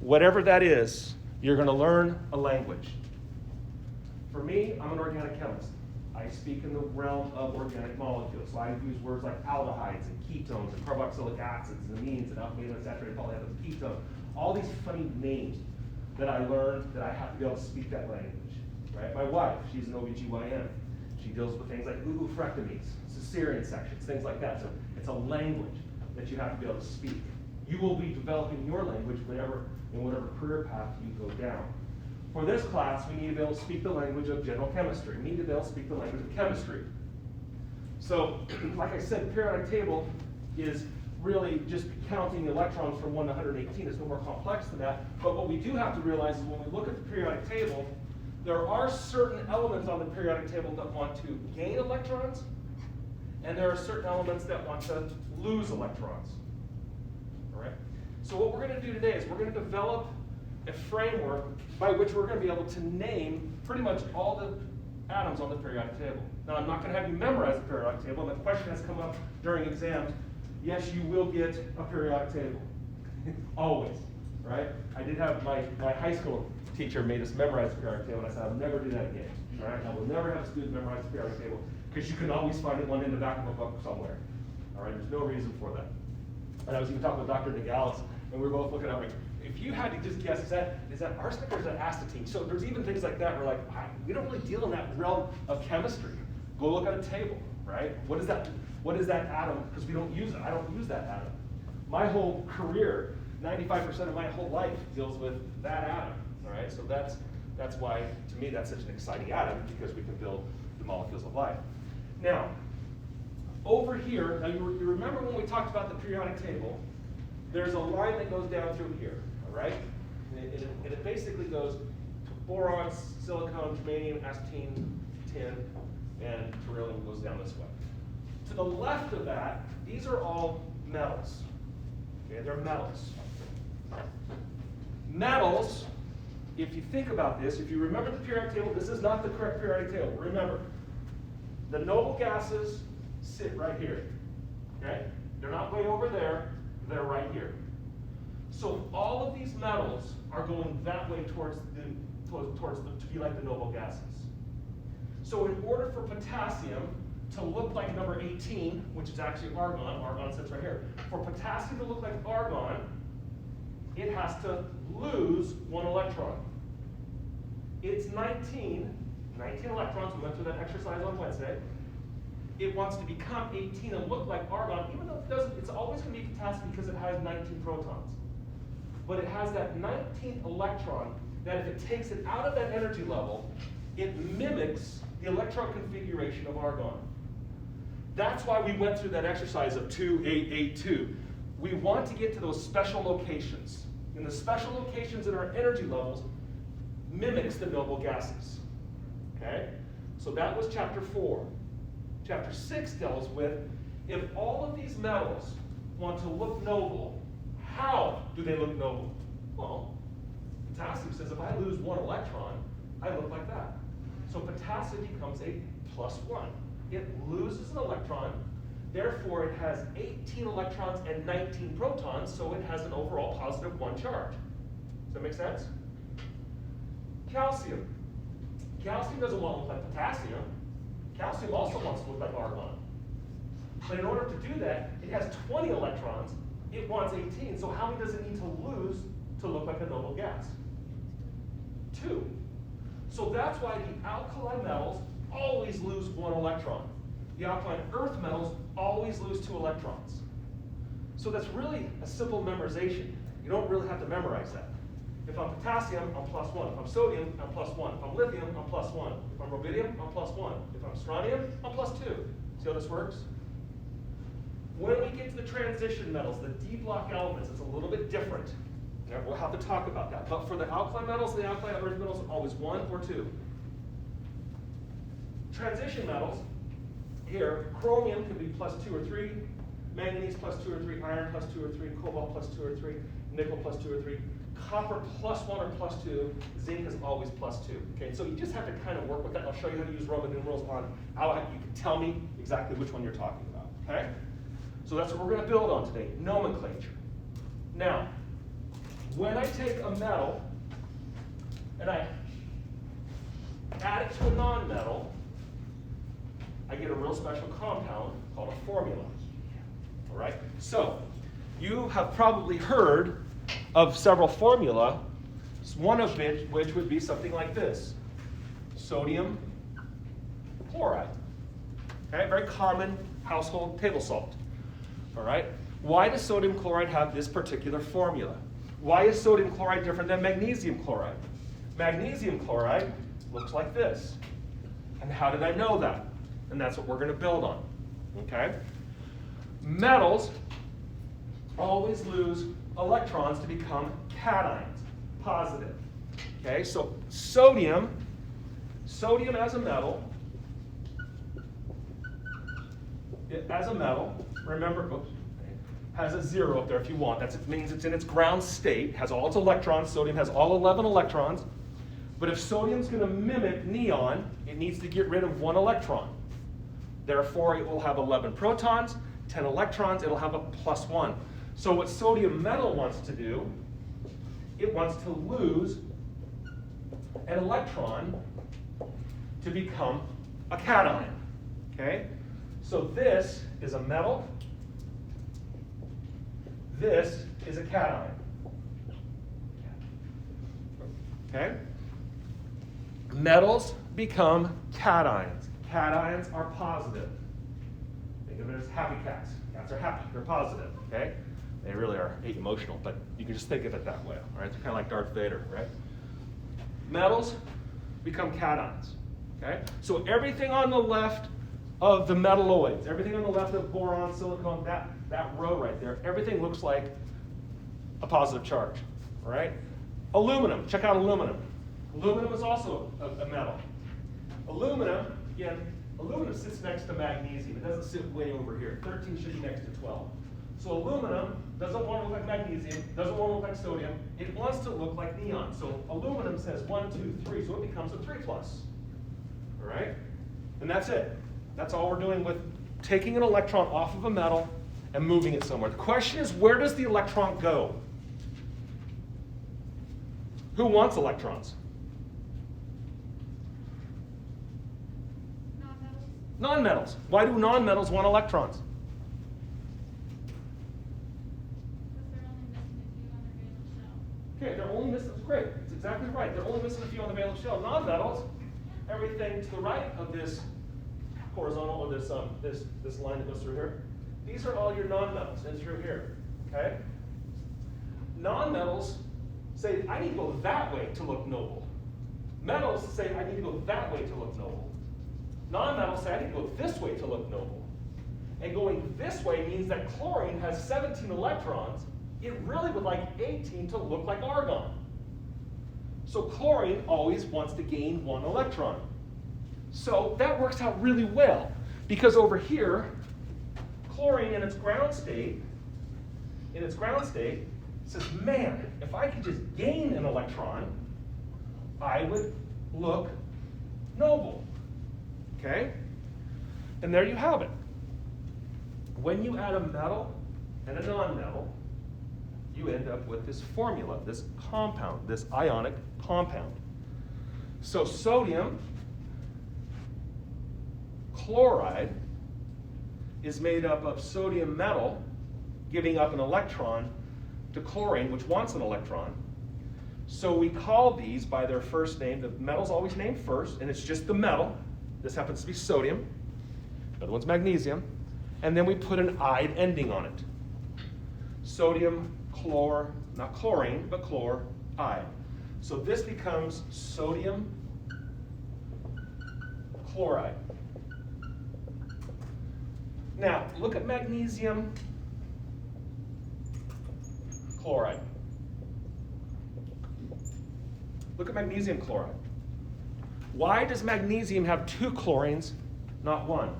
whatever that is, you're going to learn a language. For me, I'm an organic chemist. I speak in the realm of organic molecules. So I use words like aldehydes and ketones and carboxylic acids and amines and alpha-unsaturated polyacids, ketones. All these funny names that I learned that I have to be able to speak that language. Right? My wife, she's an OBGYN. She deals with things like oophorectomies, cesarean sections, things like that. So it's a language that you have to be able to speak. You will be developing your language in whatever career path you go down. For this class, we need to be able to speak the language of general chemistry. We need to be able to speak the language of chemistry. So, like I said, the periodic table is really just counting the electrons from 1 to 118. It's no more complex than that. But what we do have to realize is when we look at the periodic table, there are certain elements on the periodic table that want to gain electrons, and there are certain elements that want to lose electrons. All right? So what we're going to do today is we're going to develop a framework by which we're going to be able to name pretty much all the atoms on the periodic table. Now, I'm not going to have you memorize the periodic table, and the question has come up during exams. Yes, you will get a periodic table. Always, right? I did have my high school teacher made us memorize the periodic table, and I said, I'll never do that again. All right? I will never have a student memorize the periodic table, because you can always find it one in the back of a book somewhere. All right? There's no reason for that. And I was even talking with Dr. Nogales, and we were both looking at it, if you had to just guess, is that arsenic or is that astatine? So there's even things like that where like, we don't really deal in that realm of chemistry. Go look at a table, right? What is that atom? Because we don't use it. I don't use that atom. My whole career, 95% of my whole life deals with that atom, all right? So that's why, to me, that's such an exciting atom, because we can build the molecules of life. Now, over here, now you remember when we talked about the periodic table, there's a line that goes down through here, all right? And it basically goes to boron, silicon, germanium, astatine, tin, and beryllium goes down this way. To the left of that, these are all metals. Okay, they're metals. Metals, if you think about this, if you remember the periodic table, this is not the correct periodic table. Remember, the noble gases sit right here. Okay? They're not way over there. They're right here. So all of these metals are going that way towards to be like the noble gases. So in order for potassium to look like number 18, which is actually argon sits right here. For potassium to look like argon, it has to lose 1 electron. It's 19 electrons. We went through that exercise on Wednesday. It wants to become 18 and look like argon, even though it doesn't, it's always going to be potassium because it has 19 protons. But it has that 19th electron that if it takes it out of that energy level, it mimics the electron configuration of argon. That's why we went through that exercise of 2882. We want to get to those special locations. And the special locations in our energy levels mimics the noble gases. Okay? So that was chapter 4. Chapter 6 deals with, if all of these metals want to look noble, how do they look noble? Well, potassium says if I lose 1 electron, I look like that. So potassium becomes a +1. It loses an electron, therefore it has 18 electrons and 19 protons, so it has an overall +1 charge. Does that make sense? Calcium. Calcium doesn't want to look like potassium. Calcium also wants to look like argon. But in order to do that, it has 20 electrons. It wants 18. So how many does it need to lose to look like a noble gas? 2. So that's why the alkali metals always lose 1 electron. The alkaline earth metals always lose 2 electrons. So that's really a simple memorization. You don't really have to memorize that. If I'm potassium, I'm +1. If I'm sodium, I'm +1. If I'm lithium, I'm +1. If I'm rubidium, I'm +1. If I'm strontium, I'm +2. See how this works? When we get to the transition metals, the D block elements, it's a little bit different. Now, we'll have to talk about that. But for the alkali metals and the alkali earth metals, always 1 or 2. Transition metals, here, chromium can be +2 or 3, manganese +2 or 3, iron +2 or 3, cobalt +2 or 3, nickel +2 or 3. Copper +1 or +2, zinc is always +2. Okay, so you just have to kind of work with that. I'll show you how to use Roman numerals on how you can tell me exactly which one you're talking about. Okay? So that's what we're going to build on today, nomenclature. Now, when I take a metal and I add it to a non-metal, I get a real special compound called a formula. All right? So, you have probably heard of several formula, one of which would be something like this: sodium chloride. Okay? Very common household table salt. All right? Why does sodium chloride have this particular formula? Why is sodium chloride different than magnesium chloride? Magnesium chloride looks like this. And how did I know that? And that's what we're going to build on. Okay? Metals always lose electrons to become cations, positive. Okay? So sodium as a metal, remember, has a 0 up there if you want. That means it's in its ground state, has all its electrons. Sodium has all 11 electrons. But if sodium's going to mimic neon, it needs to get rid of 1 electron. Therefore, it will have 11 protons, 10 electrons, it'll have a +1. So what sodium metal wants to do, it wants to lose an electron to become a cation. Okay? So this is a metal. This is a cation. Okay? Metals become cations. Cations are positive. Think of it as happy cats. Cats are happy. They're positive. Okay? They really are emotional, but you can just think of it that way. All right? They're kind of like Darth Vader, right? Metals become cations. Okay? So everything on the left of the metalloids, everything on the left of boron, silicon, that row right there, everything looks like a positive charge. All right? Aluminum. Check out aluminum. Aluminum is also a metal. Aluminum sits next to magnesium. It doesn't sit way over here. 13 should be next to 12. So aluminum doesn't want to look like magnesium, doesn't want to look like sodium. It wants to look like neon. So aluminum says 1, 2, 3, so it becomes a 3+. All right? And that's it. That's all we're doing with taking an electron off of a metal and moving it somewhere. The question is, where does the electron go? Who wants electrons? Non-metals. Why do non-metals want electrons? Okay, they're only missing, great, that's exactly right. They're only missing a few on the valence shell. Non-metals, everything to the right of this horizontal, or this line that goes through here, these are all your non-metals in through here, okay? Non-metals say, I need to go that way to look noble. Metals say, I need to go that way to look noble. Non-metals say, I need to go this way to look noble. And going this way means that chlorine has 17 electrons. It really would like 18 to look like argon. So chlorine always wants to gain 1 electron. So that works out really well, because over here, chlorine in its ground state says, man, if I could just gain an electron, I would look noble. Okay? And there you have it. When you add a metal and a non-metal, you end up with this formula, this compound, this ionic compound. So sodium chloride is made up of sodium metal giving up an electron to chlorine, which wants an electron. So we call these by their first name. The metal's always named first, and it's just the metal. This happens to be sodium. The other one's magnesium. And then we put an "ide" ending on it. Sodium chlor, not chlorine, but chloride. So this becomes sodium chloride. Now, look at magnesium chloride. Look at magnesium chloride. Why does magnesium have 2 chlorines, not 1?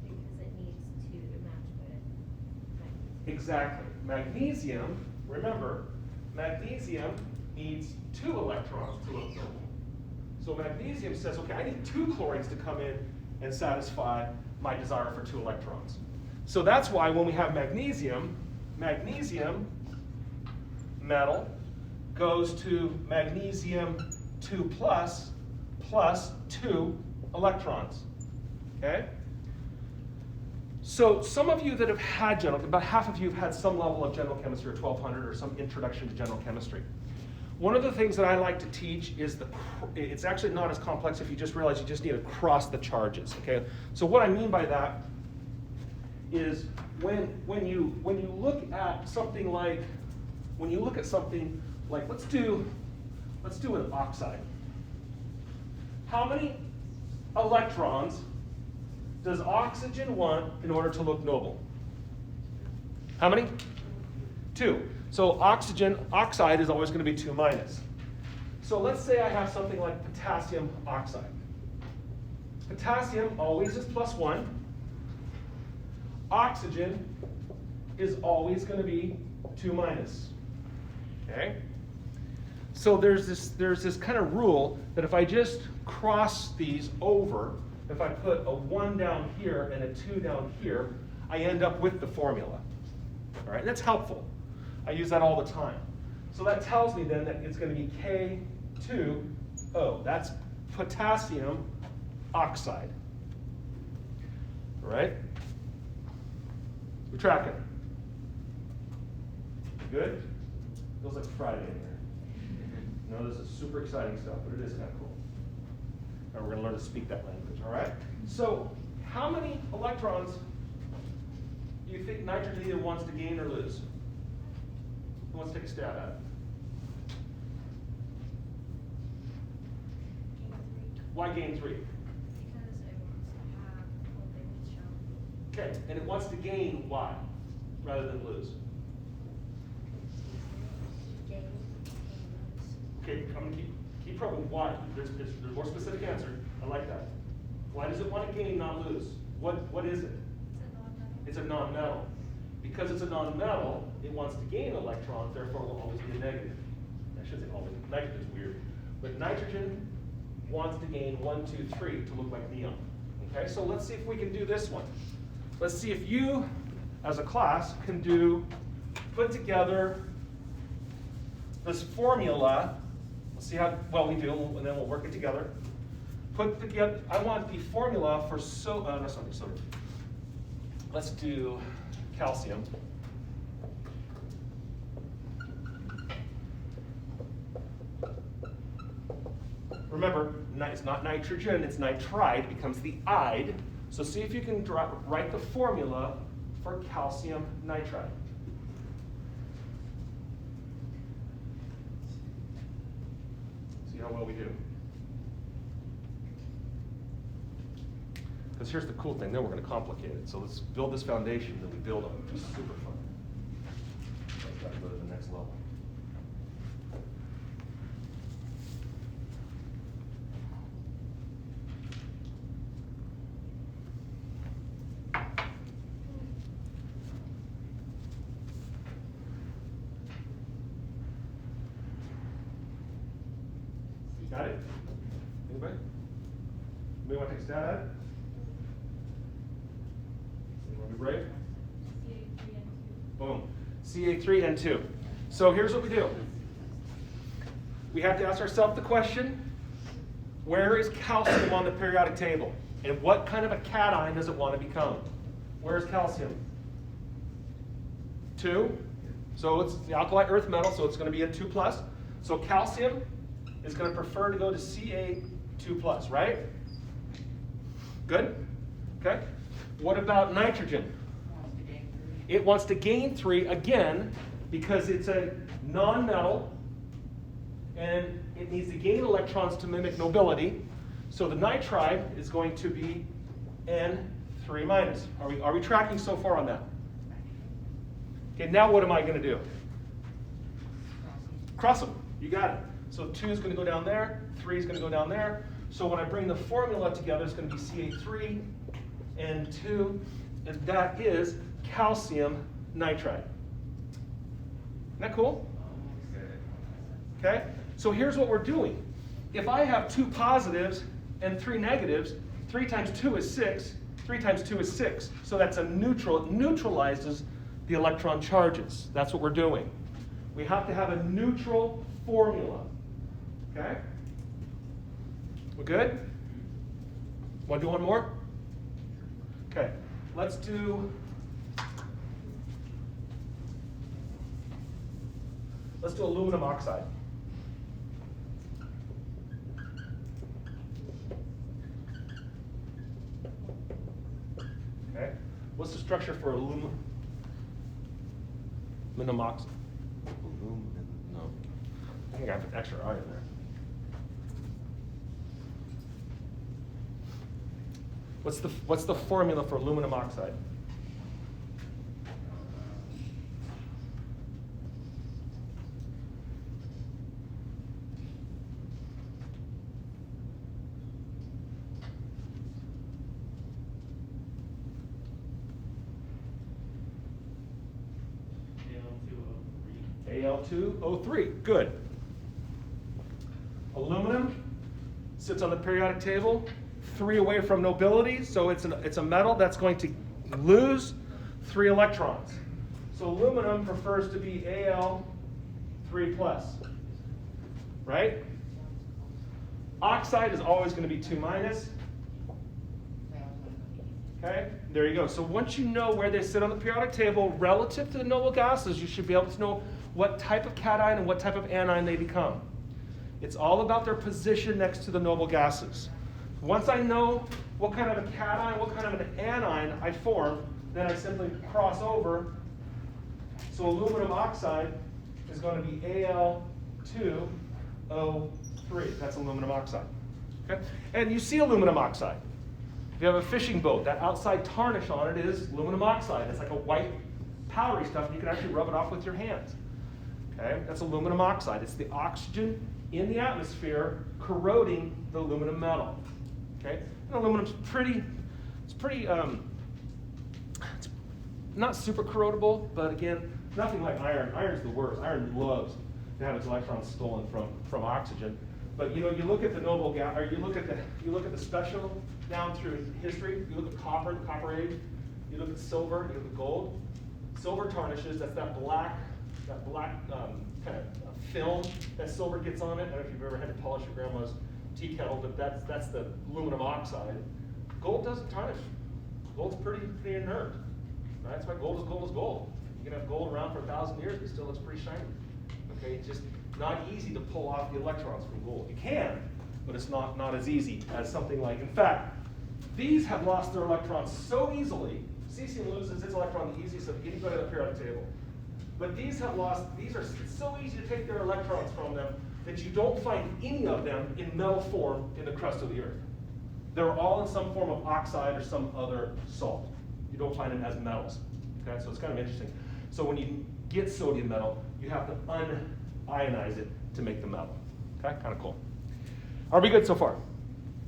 Because it needs 2 to match with magnesium. Exactly. Magnesium, remember, magnesium needs 2 electrons to look noble. So magnesium says, okay, I need 2 chlorines to come in and satisfy my desire for 2 electrons. So that's why when we have magnesium, metal goes to magnesium 2 plus 2 electrons, okay? So some of you that have had about half of you have had some level of general chemistry or 1200 or some introduction to general chemistry. One of the things that I like to teach is it's actually not as complex if you just realize you just need to cross the charges, okay? So what I mean by that is when you look at something like, let's do an oxide. How many electrons does oxygen want in order to look noble? How many? 2. So oxide is always going to be 2 minus. So let's say I have something like potassium oxide. Potassium always is +1. Oxygen is always going to be 2 minus. Okay? So there's this kind of rule that if I just cross these over, if I put a 1 down here and a 2 down here, I end up with the formula. All right, and that's helpful. I use that all the time. So that tells me then that it's going to be K2O. That's potassium oxide. All right? We're tracking. Good? Feels like Friday in here. No, this is super exciting stuff, but it is kind of cool. And we're going to learn to speak that language, all right? So how many electrons do you think nitrogen either wants to gain or lose? Who wants to take a stab at it? Why gain 3? Because it wants to have what they would show. Okay, and it wants to gain why rather than lose? Gain. Okay, I'm going to keep probing why. There's a more specific answer. I like that. Why does it want to gain, not lose? What is it? It's a non-metal. Because it's a non-metal, it wants to gain electrons, therefore it will always be a negative. I shouldn't say always. Nitrogen is weird. But nitrogen wants to gain 1, 2, 3 to look like neon. Okay, so let's see if we can do this one. Let's see if you, as a class, can put together this formula. Let's see how well we do, and then we'll work it together. Put together, I want the formula for let's do calcium. Remember, it's not nitrogen, it's nitride, it becomes the ide. So see if you can write the formula for calcium nitride. See how well we do. Because here's the cool thing, then we're going to complicate it. So let's build this foundation that we build on, which is super fun. I've got to go to the next level. Got it? Anybody? Anybody want to take a stab at it? Want to be brave? Boom. CA3N2. So here's what we do. We have to ask ourselves the question, where is calcium on the periodic table? And what kind of a cation does it want to become? Where's calcium? 2. So it's the alkali earth metal, so it's going to be a 2 plus. So calcium is going to prefer to go to Ca2 plus, right? Good? Okay. What about nitrogen? It wants to gain 3 again because it's a non-metal and it needs to gain electrons to mimic nobility. So the nitride is going to be N3 minus. Are we tracking so far on that? Okay, now what am I going to do? Cross them. You got it. So 2 is going to go down there, 3 is going to go down there. So when I bring the formula together, it's going to be Ca3 and 2, and that is calcium nitride. Isn't that cool? Okay, so here's what we're doing. If I have 2 positives and 3 negatives, 3 times 2 is 6, 3 times 2 is 6. So that's a neutral. It neutralizes the electron charges. That's what we're doing. We have to have a neutral formula. Okay? We good? Want to do one more? Okay. Let's do aluminum oxide. Okay. What's the structure for aluminum oxide? No. I think I have an extra I in there. What's the formula for aluminum oxide? Al2O3, good. Aluminum sits on the periodic table, 3 away from nobility, so it's a metal that's going to lose 3 electrons. So aluminum prefers to be Al3+, right? Oxide is always going to be 2-. Okay, there you go. So once you know where they sit on the periodic table relative to the noble gases, you should be able to know what type of cation and what type of anion they become. It's all about their position next to the noble gases. Once I know what kind of a cation, what kind of an anion I form, then I simply cross over. So aluminum oxide is going to be Al2O3. That's aluminum oxide. Okay? And you see aluminum oxide. If you have a fishing boat, that outside tarnish on it is aluminum oxide. It's like a white powdery stuff, and you can actually rub it off with your hands. Okay? That's aluminum oxide. It's the oxygen in the atmosphere corroding the aluminum metal. Okay? And aluminum's it's not super corrodable, but again, nothing like iron. Iron's the worst. Iron loves to have its electrons stolen from oxygen. But you look at the noble gas, or you look at the special down through history. You look at copper, the Copper Age. You look at silver. You look at gold. Silver tarnishes. That's that black kind of film that silver gets on it. I don't know if you've ever had to polish your grandma's tea kettle, but that's the aluminum oxide. Gold doesn't tarnish. Gold's pretty inert. Right? That's why gold is gold. You can have gold around for 1,000 years, but it still looks pretty shiny. Okay, it's just not easy to pull off the electrons from gold. You can, but it's not as easy as something like, in fact, these have lost their electrons so easily. Cesium loses its electron the easiest of anybody on the periodic table. But these are so easy to take their electrons from them that you don't find any of them in metal form in the crust of the earth. They're all in some form of oxide or some other salt. You don't find them as metals. Okay, so it's kind of interesting. So when you get sodium metal, you have to unionize it to make the metal. Okay, kind of cool. Are we good so far?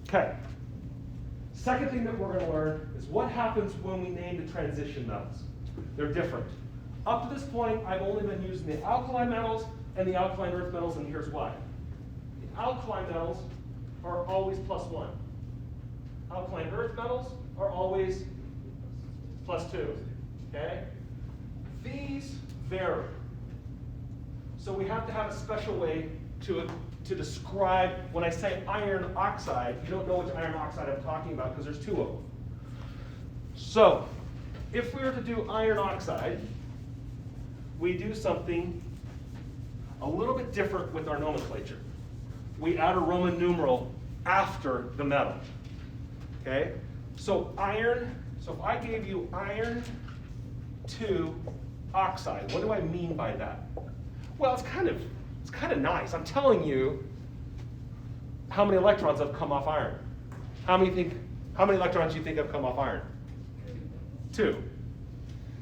Okay. Second thing that we're going to learn is what happens when we name the transition metals. They're different. Up to this point, I've only been using the alkali metals and the alkaline earth metals, and here's why. The alkali metals are always +1. Alkaline earth metals are always +2. Okay? These vary. So we have to have a special way to describe, when I say iron oxide, you don't know which iron oxide I'm talking about because there's 2 of them. So, if we were to do iron oxide, we do something a little bit different with our nomenclature. We add a Roman numeral after the metal. Okay? So if I gave you iron 2 oxide, what do I mean by that? Well, it's kind of nice. I'm telling you how many electrons have come off iron. How many electrons do you think have come off iron? 2.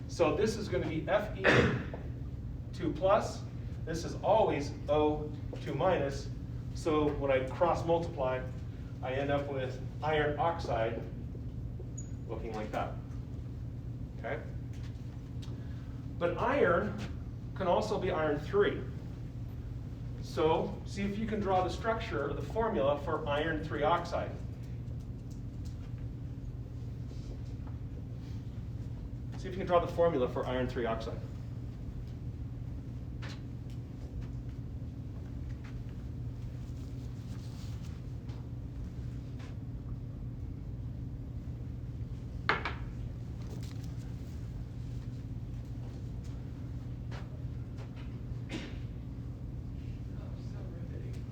So this is going to be Fe2+. This is always O2-. So when I cross multiply, I end up with iron oxide looking like that. Okay? But iron can also be iron 3. So see if you can draw the structure or the formula for iron 3 oxide. See if you can draw the formula for iron 3 oxide.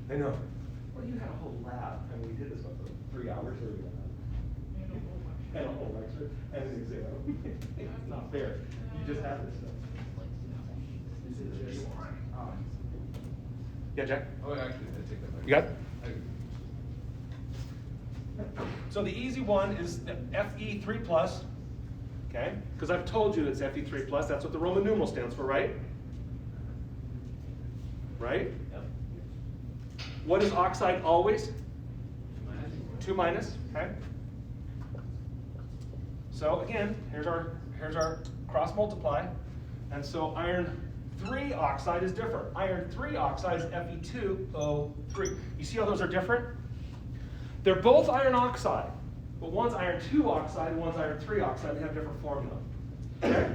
I know. Well, you had a whole lab, and we did this for 3 hours or and a whole lecture and an exam. It's not fair. You just had this stuff. Yeah, Jack? Oh, actually, I take that back. You got it? So the easy one is the Fe3+, okay? Because I've told you it's Fe3+, that's what the Roman numeral stands for, right? Right? Yep. What is oxide always? 2 2-, okay? So again, here's our cross multiply. And so iron 3 oxide is different. Iron 3 oxide is Fe2O3. You see how those are different? They're both iron oxide, but one's iron 2 oxide and one's iron 3 oxide. They have different formula. Okay?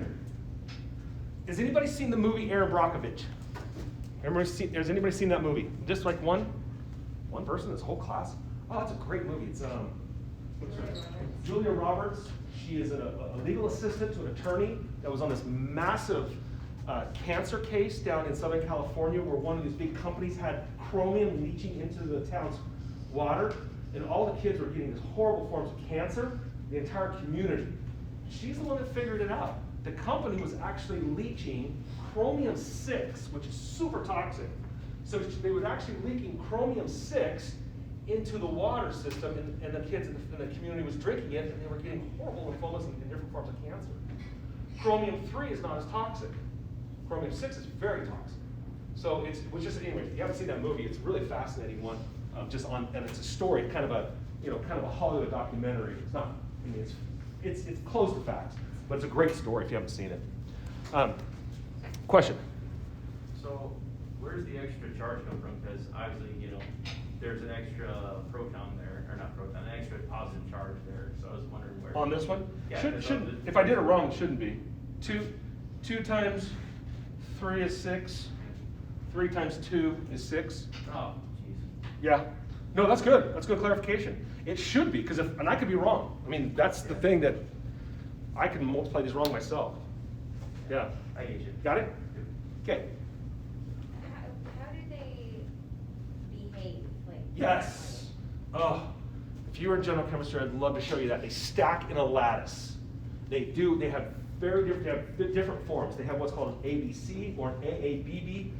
Has anybody seen the movie Aaron Brockovich? Has anybody seen that movie? Just like one person in this whole class? Oh, that's a great movie. It's what's her name? Julia Roberts. She is a legal assistant to an attorney that was on this massive cancer case down in Southern California where one of these big companies had chromium leaching into the town's water, and all the kids were getting these horrible forms of cancer, the entire community. She's the one that figured it out. The company was actually leaching chromium-6, which is super toxic. So they were actually leaking chromium-6 into the water system, and the kids in the community was drinking it, and they were getting horrible lymphomas and different forms of cancer. Chromium-3 is not as toxic. Chromium-6 is very toxic. So it was just, anyway, if you haven't seen that movie, it's a really fascinating one, and it's a story, kind of a Hollywood documentary. It's not, I mean, it's close to facts, but it's a great story if you haven't seen it. Question? So where does the extra charge come from? Because obviously, there's an extra proton there, or not proton, an extra positive charge there. So I was wondering where. On this one? Yeah, Shouldn't, if I did it wrong, it shouldn't be. 2 times 3 is 6. 3 times 2 is 6. Oh, jeez. Yeah. No, that's good. That's good clarification. It should be, and I could be wrong. I mean, that's the thing that I can multiply these wrong myself. Yeah. I get you. Got it? Okay. How do they behave? Like, Yes. Oh, if you were in general chemistry, I'd love to show you that. They stack in a lattice. They have different forms. They have what's called an ABC or an AABB,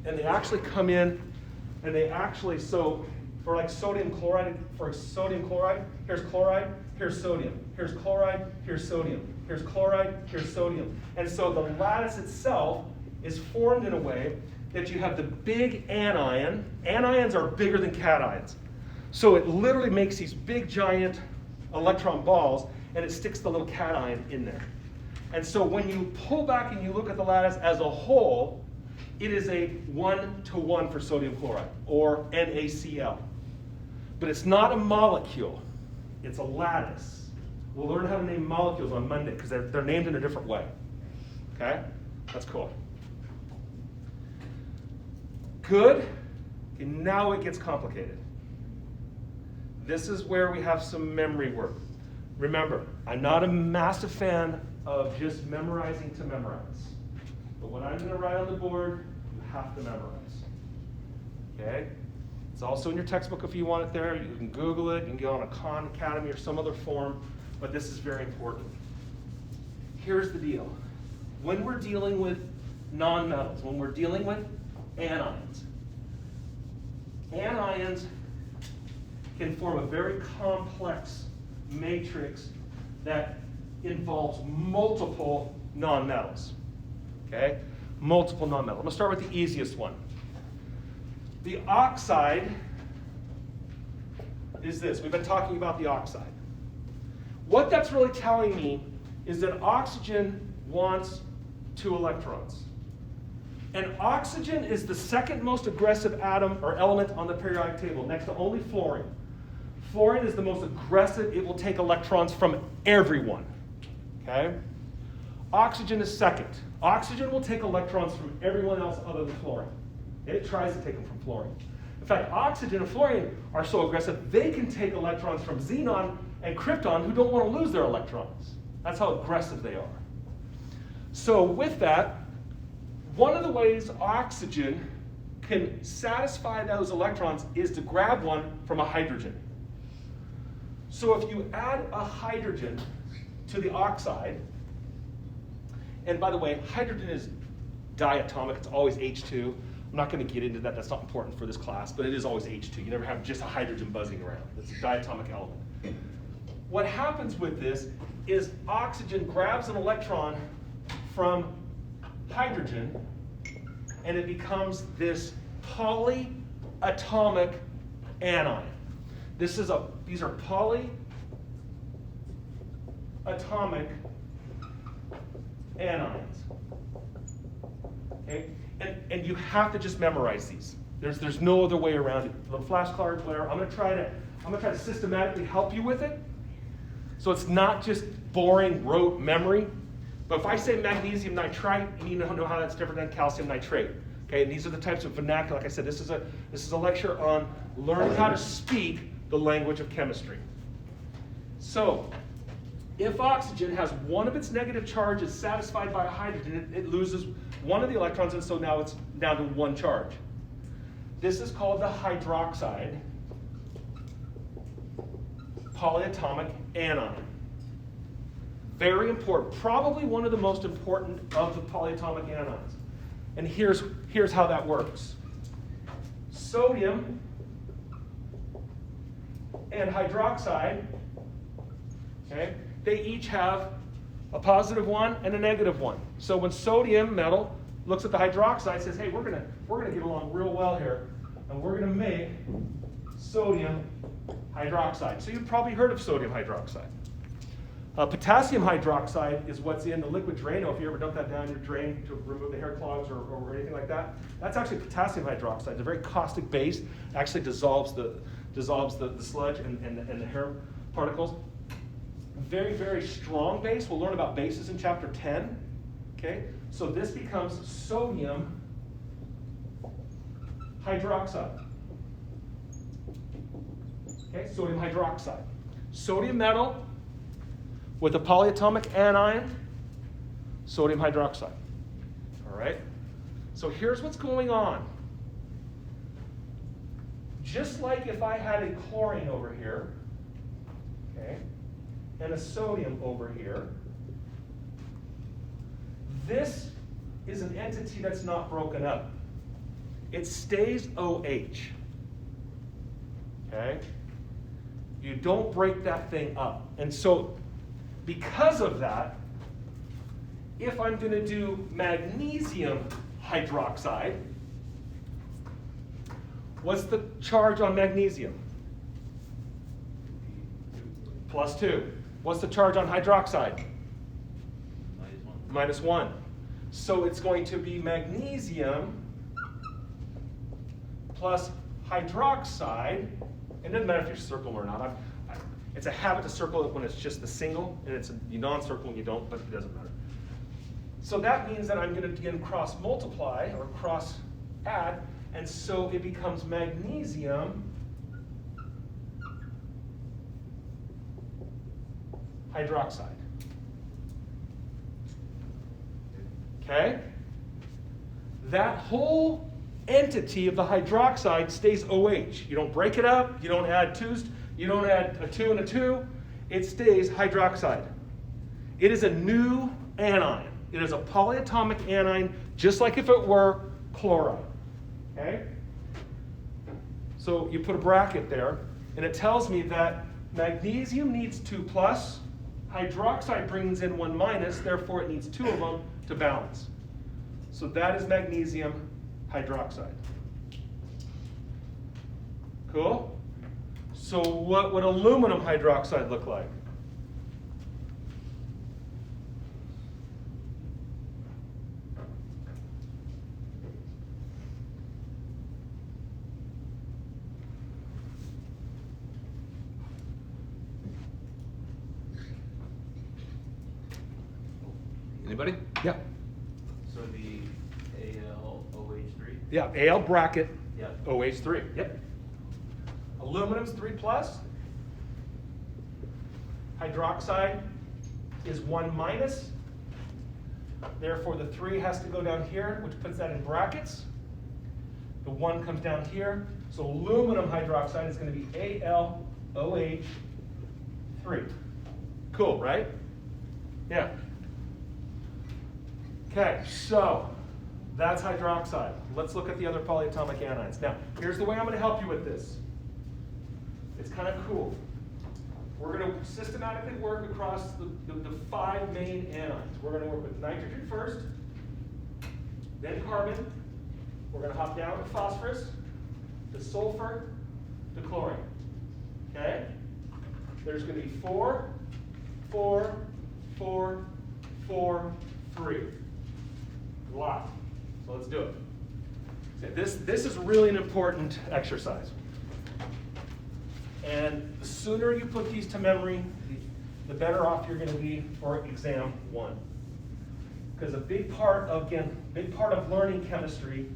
and they actually come in, and so for like sodium chloride, here's chloride, here's sodium, here's chloride, here's sodium, here's chloride, here's sodium. And so the lattice itself is formed in a way that you have the big anion. Anions are bigger than cations. So it literally makes these big giant electron balls, and it sticks the little cation in there. And so when you pull back and you look at the lattice as a whole, it is a 1-to-1 for sodium chloride, or NaCl. But it's not a molecule, it's a lattice. We'll learn how to name molecules on Monday because they're named in a different way. Okay? That's cool. Good. And now it gets complicated. This is where we have some memory work. Remember, I'm not a massive fan of just memorizing to memorize. But what I'm going to write on the board, you have to memorize. Okay? It's also in your textbook if you want it there. You can Google it. You can go on a Khan Academy or some other form. But this is very important. Here's the deal. When we're dealing with nonmetals, when we're dealing with anions, anions can form a very complex matrix that involves multiple nonmetals. Okay? Multiple nonmetals. I'm going to start with the easiest one. The oxide is this. We've been talking about the oxide. What that's really telling me is that oxygen wants 2 electrons. And oxygen is the second most aggressive atom or element on the periodic table, next to only fluorine. Fluorine is the most aggressive. It will take electrons from everyone. Okay? Oxygen is second. Oxygen will take electrons from everyone else other than fluorine. And it tries to take them from fluorine. In fact, oxygen and fluorine are so aggressive, they can take electrons from xenon and krypton who don't want to lose their electrons. That's how aggressive they are. So with that, one of the ways oxygen can satisfy those electrons is to grab one from a hydrogen. So if you add a hydrogen to the oxide, and by the way, hydrogen is diatomic, it's always H2. I'm not going to get into that, that's not important for this class, but it is always H2. You never have just a hydrogen buzzing around. It's a diatomic element. What happens with this is oxygen grabs an electron from hydrogen, and it becomes this polyatomic anion. These are polyatomic anions. Okay? And you have to just memorize these. There's no other way around it. Little flashcards, whatever. I'm gonna try to systematically help you with it. So it's not just boring rote memory. But if I say magnesium nitrite, you need to know how that's different than calcium nitrate. Okay, and these are the types of vernacular. Like I said, this is a lecture on learning how to speak the language of chemistry. So, if oxygen has one of its negative charges satisfied by a hydrogen, it loses one of the electrons, and so now it's down to one charge. This is called the hydroxide polyatomic anion. Very important, probably one of the most important of the polyatomic anions. And here's how that works. Sodium and hydroxide, okay, they each have a positive one and a negative one. So when sodium metal looks at the hydroxide, says, hey, we're gonna get along real well here, and we're gonna make sodium hydroxide. So you've probably heard of sodium hydroxide. Potassium hydroxide is what's in the liquid Drano. If you ever dump that down your drain to remove the hair clogs or anything like that, that's actually potassium hydroxide. It's a very caustic base. It actually dissolves the sludge and the hair particles. Very, very strong base. We'll learn about bases in chapter 10. Okay, so this becomes sodium hydroxide. Okay, sodium hydroxide. Sodium metal with a polyatomic anion, sodium hydroxide. All right? So here's what's going on. Just like if I had a chlorine over here, okay, and a sodium over here, this is an entity that's not broken up. It stays OH. Okay? You don't break that thing up. And so, because of that, if I'm going to do magnesium hydroxide, what's the charge on magnesium? +2. What's the charge on hydroxide? -1. So it's going to be magnesium plus hydroxide. It doesn't matter if you circle or not. It's a habit to circle it when it's just the single, and you non-circle when you don't, but it doesn't matter. So that means that I'm going to again cross multiply or cross add, and so it becomes magnesium hydroxide. Okay? That whole entity of the hydroxide stays OH. You don't break it up, you don't add twos, you don't add a 2 and a 2, it stays hydroxide. It is a new anion. It is a polyatomic anion, just like if it were chloride. Okay? So you put a bracket there, and it tells me that magnesium needs 2 plus, hydroxide brings in 1 minus, therefore it needs 2 of them to balance. So that is magnesium hydroxide. Cool? So what would aluminum hydroxide look like? Anybody? Yeah. So the AlOH3? Yeah, Al bracket, Yep. OH3. Yep. Aluminum's 3 plus. Hydroxide is 1 minus. Therefore, the 3 has to go down here, which puts that in brackets. The 1 comes down here. So aluminum hydroxide is going to be AlOH3. Cool, right? Yeah. Okay, so that's hydroxide. Let's look at the other polyatomic anions. Now, here's the way I'm going to help you with this. It's kind of cool. We're going to systematically work across the 5 main anions. We're going to work with nitrogen first, then carbon. We're going to hop down to phosphorus, to sulfur, to chlorine. Okay? There's going to be 4, 4, 4, 4, 3. A lot. So let's do it. Okay, this is really an important exercise. And the sooner you put these to memory, the better off you're going to be for exam 1. Because a big part of learning chemistry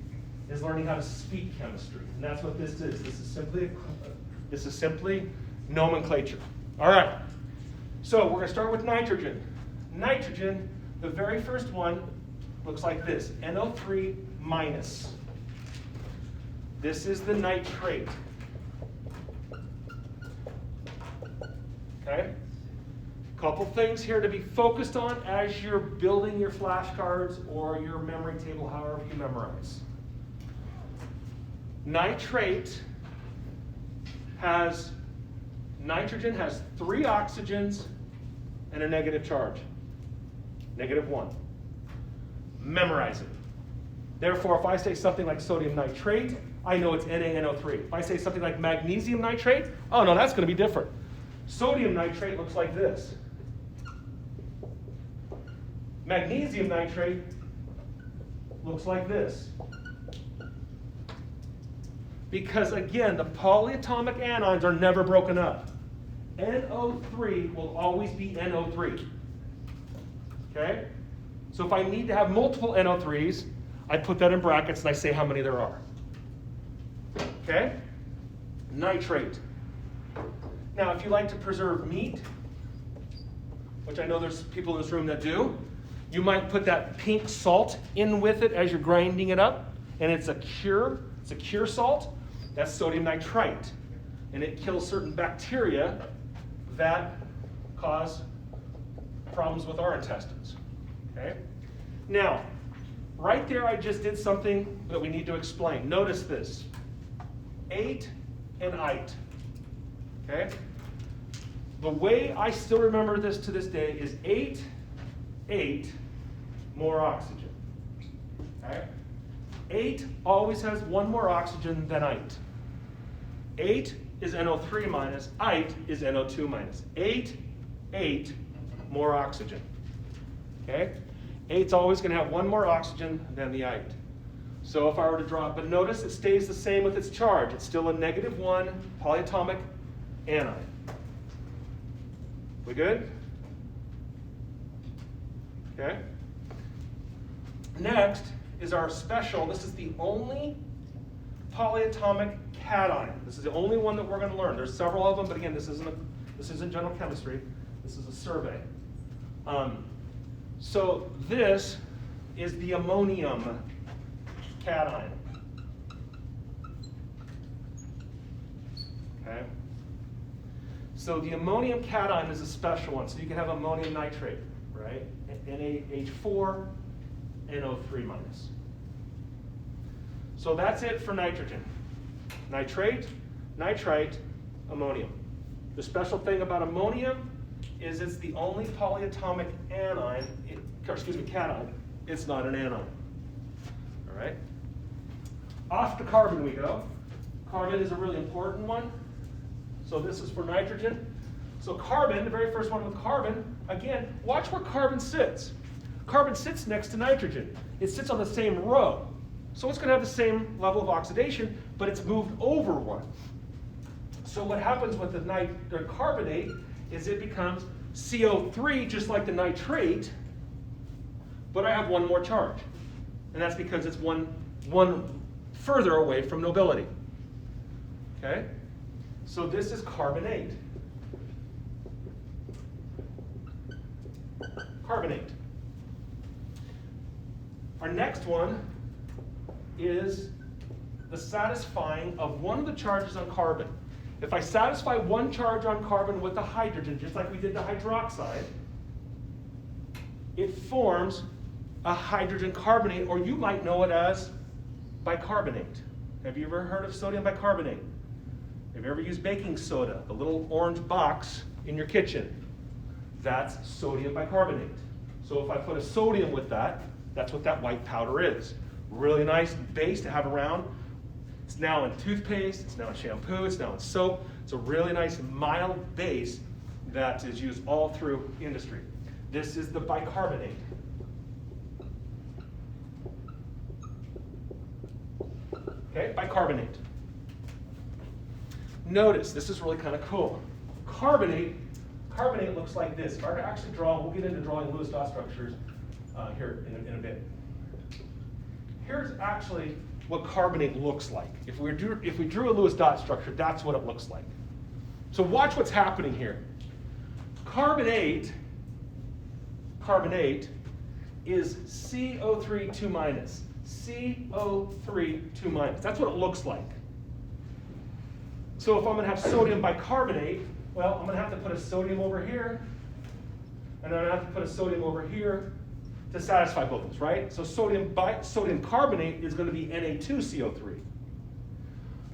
is learning how to speak chemistry. And that's what this is. This is simply nomenclature. All right. So we're going to start with nitrogen. Nitrogen, the very first one, looks like this, NO3 minus. This is the nitrate. Okay? Couple things here to be focused on as you're building your flashcards or your memory table, however you memorize. Nitrogen has 3 oxygens and a negative charge. -1. Memorize it. Therefore, if I say something like sodium nitrate, I know it's NaNO3. If I say something like magnesium nitrate, oh no, that's going to be different. Sodium nitrate looks like this. Magnesium nitrate looks like this. Because again, the polyatomic anions are never broken up. NO3 will always be NO3. Okay? So if I need to have multiple NO3s, I put that in brackets and I say how many there are. Okay? Nitrate. Now, if you like to preserve meat, which I know there's people in this room that do, you might put that pink salt in with it as you're grinding it up, and it's a cure salt. That's sodium nitrite, and it kills certain bacteria that cause problems with our intestines. Okay? Now, right there I just did something that we need to explain. Notice this. 8 and ite. Okay? The way I still remember this to this day is 8, more oxygen. Okay? 8 always has 1 more oxygen than ite. 8 is NO3 minus, ite is NO2 minus. 8, more oxygen. Okay? 8's always going to have 1 more oxygen than the ite. So if I were to draw it, but notice it stays the same with its charge. It's still a -1 polyatomic anion. We good? Okay. Next is our special, this is the only polyatomic cation. This is the only one that we're going to learn. There's several of them, but again, this isn't general chemistry. This is a survey. So this is the ammonium cation. Okay. So the ammonium cation is a special one. So you can have ammonium nitrate, right? NaH4, NO3 minus. So that's it for nitrogen. Nitrate, nitrite, ammonium. The special thing about ammonium is it's the only polyatomic cation. It's not an anion. All right? Off to carbon we go. Carbon is a really important one. So this is for nitrogen. So carbon, the very first one with carbon, again, watch where carbon sits. Carbon sits next to nitrogen. It sits on the same row. So it's going to have the same level of oxidation, but it's moved over 1. So what happens with the carbonate is it becomes CO3, just like the nitrate, but I have one more charge. And that's because it's one further away from nobility. Okay? So this is carbonate. Carbonate. Our next one is the satisfying of one of the charges on carbon. If I satisfy one charge on carbon with a hydrogen, just like we did the hydroxide, it forms a hydrogen carbonate, or you might know it as bicarbonate. Have you ever heard of sodium bicarbonate? Have you ever used baking soda, the little orange box in your kitchen? That's sodium bicarbonate. So if I put a sodium with that, that's what that white powder is. Really nice base to have around. It's now in toothpaste, it's now in shampoo, it's now in soap. It's a really nice mild base that is used all through industry. This is the bicarbonate. Okay, bicarbonate. Notice, this is really kind of cool. Carbonate looks like this. If I were to actually draw, we'll get into drawing Lewis dot structures here in a bit. Here's actually what carbonate looks like. If we drew a Lewis dot structure, that's what it looks like. So watch what's happening here. Carbonate is CO3 2 minus. CO3 2 minus. That's what it looks like. So if I'm going to have sodium bicarbonate, well, I'm going to have to put a sodium over here, and I'm going to have to put a sodium over here to satisfy both of those, right? So sodium carbonate is going to be Na2CO3.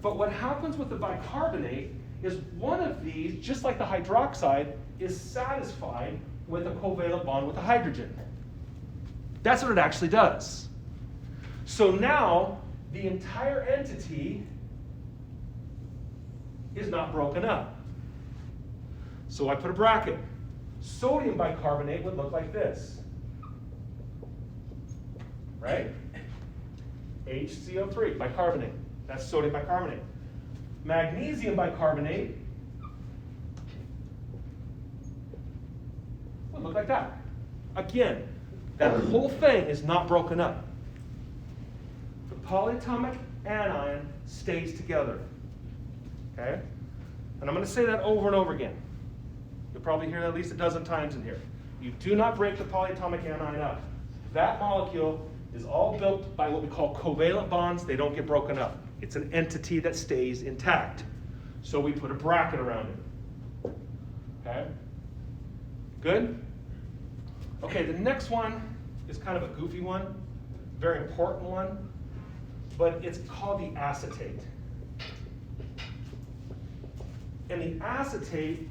But what happens with the bicarbonate is one of these, just like the hydroxide, is satisfied with a covalent bond with a hydrogen. That's what it actually does. So now the entire entity is not broken up. So I put a bracket. Sodium bicarbonate would look like this. Right? HCO3, bicarbonate. That's sodium bicarbonate. Magnesium bicarbonate would look like that. Again, that whole thing is not broken up. The polyatomic anion stays together. Okay? And I'm going to say that over and over again. You'll probably hear that at least a dozen times in here. You do not break the polyatomic anion up. That molecule is all built by what we call covalent bonds. They don't get broken up. It's an entity that stays intact. So we put a bracket around it. Okay? Good? Okay, the next one is kind of a goofy one, very important one, but it's called the acetate. And the acetate,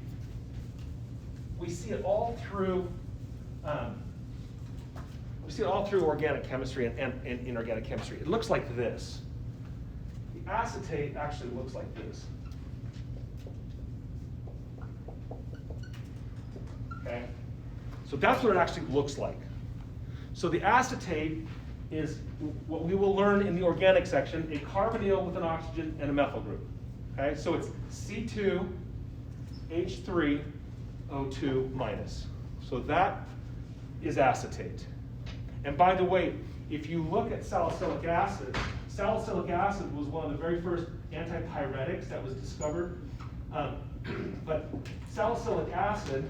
we see it all through organic chemistry and inorganic chemistry. It looks like this. The acetate actually looks like this. Okay? So that's what it actually looks like. So the acetate is what we will learn in the organic section, a carbonyl with an oxygen and a methyl group. Okay? So it's C2H3O2 minus. So that is acetate. And by the way, if you look at salicylic acid was one of the very first antipyretics that was discovered. But salicylic acid,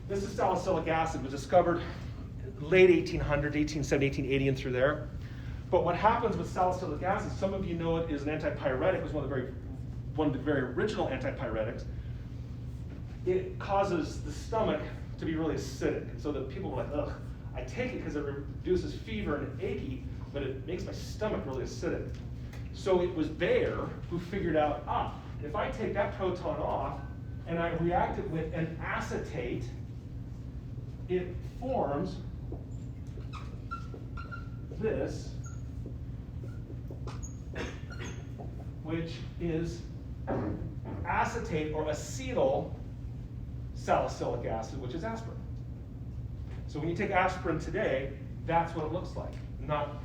this is salicylic acid, was discovered late 1800s, 1870, 1880, and through there. But what happens with salicylic acid, some of you know it is an antipyretic, it was one of the very original antipyretics. It causes the stomach to be really acidic. So that people were like, ugh, I take it because it reduces fever and achy, but it makes my stomach really acidic. So it was Bayer who figured out, if I take that proton off and I react it with an acetate, it forms this, which is acetate or acetyl salicylic acid, which is aspirin. So when you take aspirin today, that's what it looks like.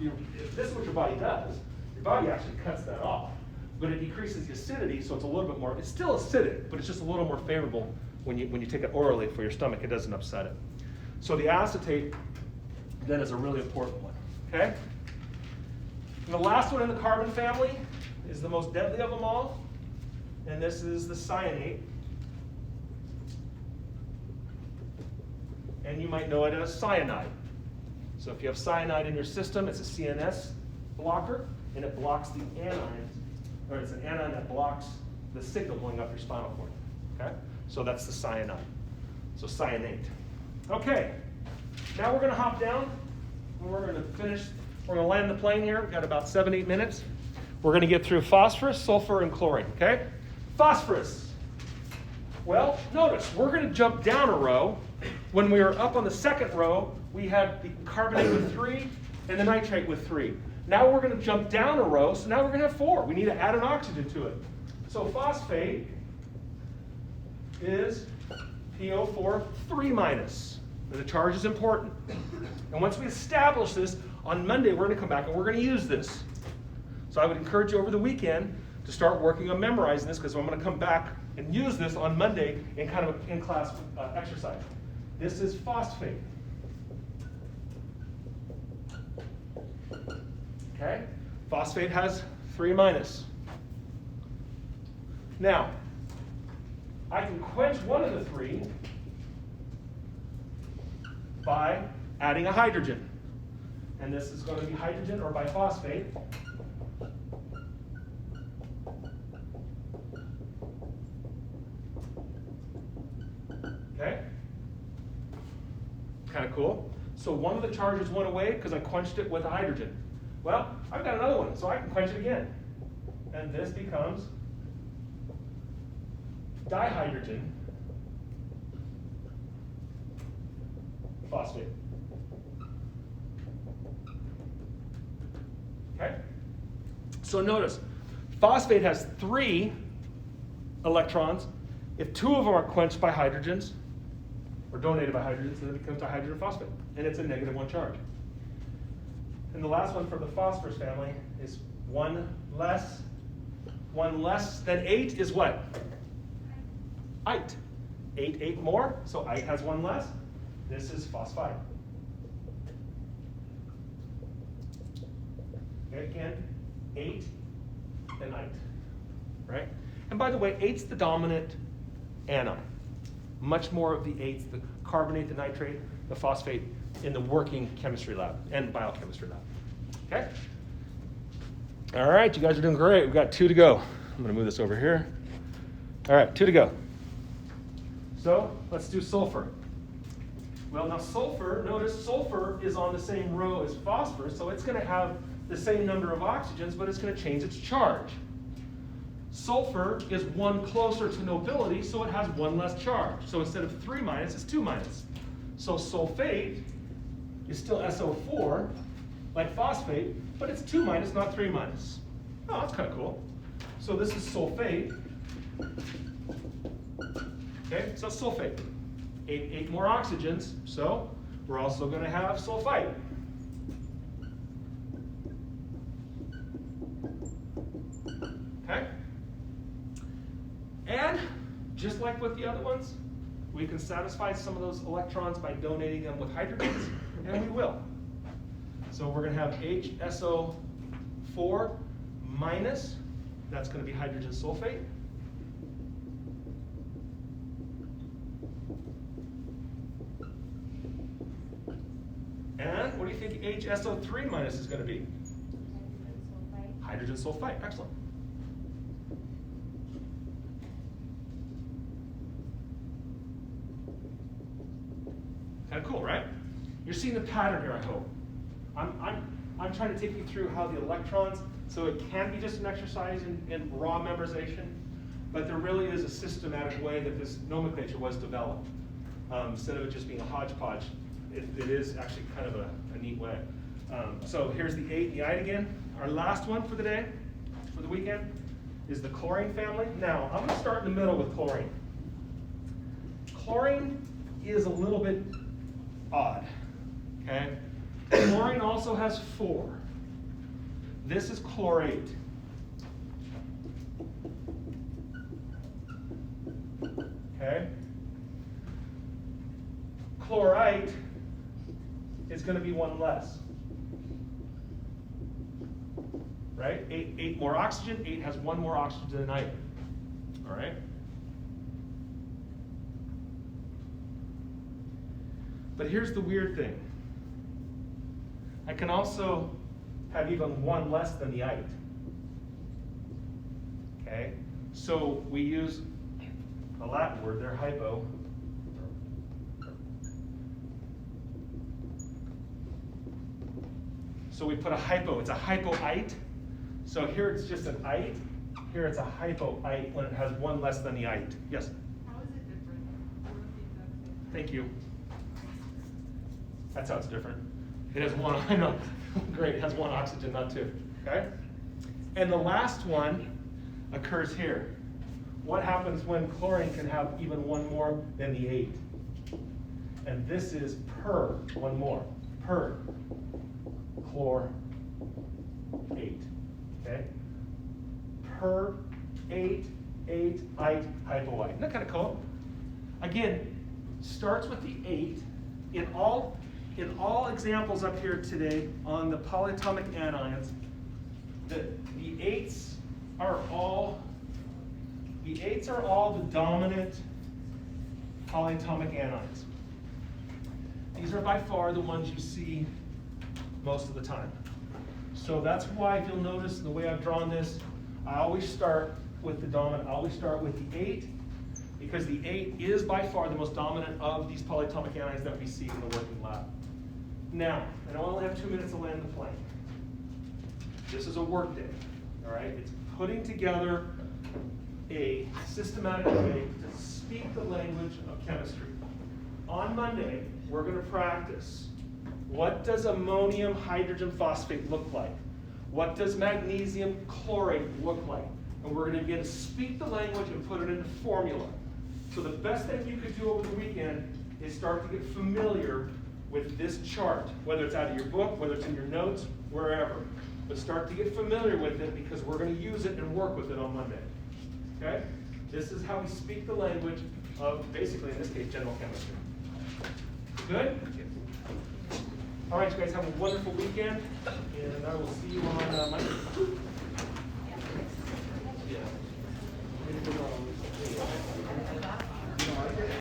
If this is what your body does, your body actually cuts that off. But it decreases the acidity, so it's a little bit more, it's still acidic, but it's just a little more favorable when you take it orally for your stomach. It doesn't upset it. So the acetate then is a really important one, okay? And the last one in the carbon family is the most deadly of them all, and this is the cyanate. And you might know it as cyanide. So if you have cyanide in your system, it's a CNS blocker, and it blocks the anions, or it's an anion that blocks the signal going up your spinal cord, okay? So that's the cyanide, so cyanate. Okay, now we're gonna hop down, and we're gonna finish, we're gonna land the plane here. We've got about 7-8 minutes. We're gonna get through phosphorus, sulfur, and chlorine, okay? Phosphorus. Well, notice, we're gonna jump down a row. When we were up on the second row, we had the carbonate with 3 and the nitrate with 3. Now we're gonna jump down a row, so now we're gonna have 4. We need to add an oxygen to it. So phosphate is PO4 3-. And the charge is important. And once we establish this, on Monday we're gonna come back and we're gonna use this. So I would encourage you over the weekend to start working on memorizing this, because I'm gonna come back and use this on Monday in kind of an in-class exercise. This is phosphate. Okay? Phosphate has 3-. Now, I can quench one of the 3 by adding a hydrogen. And this is going to be hydrogen or biphosphate. Okay? Kind of cool. So one of the charges went away because I quenched it with a hydrogen. Well, I've got another one, so I can quench it again. And this becomes dihydrogen phosphate. Okay? So notice, phosphate has 3 electrons. If 2 of them are quenched by hydrogens, or donated by hydrogens, then it becomes dihydrogen phosphate, and it's a -1 charge. And the last one for the phosphorus family is 1 less. 1 less than 8 is what? Ite. 8 more, so ite has 1 less. This is phosphite. Okay, again, 8 and ite, right? And by the way, 8's the dominant anion. Much more of the 8's, the carbonate, the nitrate, the phosphate in the working chemistry lab and biochemistry lab. Okay? All right, you guys are doing great. We've got 2 to go. I'm going to move this over here. All right, 2 to go. So let's do sulfur. Well, now sulfur, notice sulfur is on the same row as phosphorus, so it's going to have the same number of oxygens, but it's going to change its charge. Sulfur is 1 closer to nobility, so it has 1 less charge. So instead of 3-, it's 2-. So sulfate is still SO4, like phosphate, but it's 2-, not 3-. Oh, that's kind of cool. So this is sulfate. Okay, so sulfate. 8 more oxygens, so we're also going to have sulfite. Okay? And just like with the other ones, we can satisfy some of those electrons by donating them with hydrogens, and we will. So we're going to have HSO4-, that's going to be hydrogen sulfate. And what do you think HSO3- is going to be? Hydrogen sulfite, excellent. Kind of cool, right? You're seeing the pattern here, I hope. I'm trying to take you through how the electrons, so it can be just an exercise in raw memorization, but there really is a systematic way that this nomenclature was developed. Instead of it just being a hodgepodge, it is actually kind of a neat way. So here's the 8 and the ite again. Our last one for the day, for the weekend, is the chlorine family. Now, I'm going to start in the middle with chlorine. Chlorine is a little bit odd, okay? Chlorine also has 4. This is chlorate. Okay? Chlorite is gonna be one less. Right? Eight more oxygen, 8 has one more oxygen than nitrogen. All right? But here's the weird thing. I can also have even one less than the ite. Okay? So we use a Latin word there, hypo. So we put a hypo, it's a hypoite. So here it's just an ite, here it's a hypoite when it has one less than the ite. Yes? How is it different? Or the exact same? Thank you. That's how it's different. It has one, I know, great, it has one oxygen, not two, okay? And the last one occurs here. What happens when chlorine can have even one more than the 8? And this is per, one more, per chlor 8, okay? Per 8, ite, hypoite. Isn't that kind of cool? Again, starts with the 8. In all examples up here today on the polyatomic anions, the 8s are all the dominant polyatomic anions. These are by far the ones you see most of the time. So that's why, if you'll notice the way I've drawn this, I always start with the dominant, I always start with the 8, because the 8 is by far the most dominant of these polyatomic anions that we see in the working lab. Now, I only have 2 minutes to land the plane. This is a work day, all right? It's putting together a systematic way to speak the language of chemistry. On Monday, we're going to practice. What does ammonium hydrogen phosphate look like? What does magnesium chlorate look like? And we're going to begin to speak the language and put it into formula. So the best thing you could do over the weekend is start to get familiar with this chart, whether it's out of your book, whether it's in your notes, wherever. But start to get familiar with it, because we're going to use it and work with it on Monday. Okay? This is how we speak the language of, basically in this case, general chemistry. Good? All right, you guys have a wonderful weekend, and I will see you on Monday. Yeah.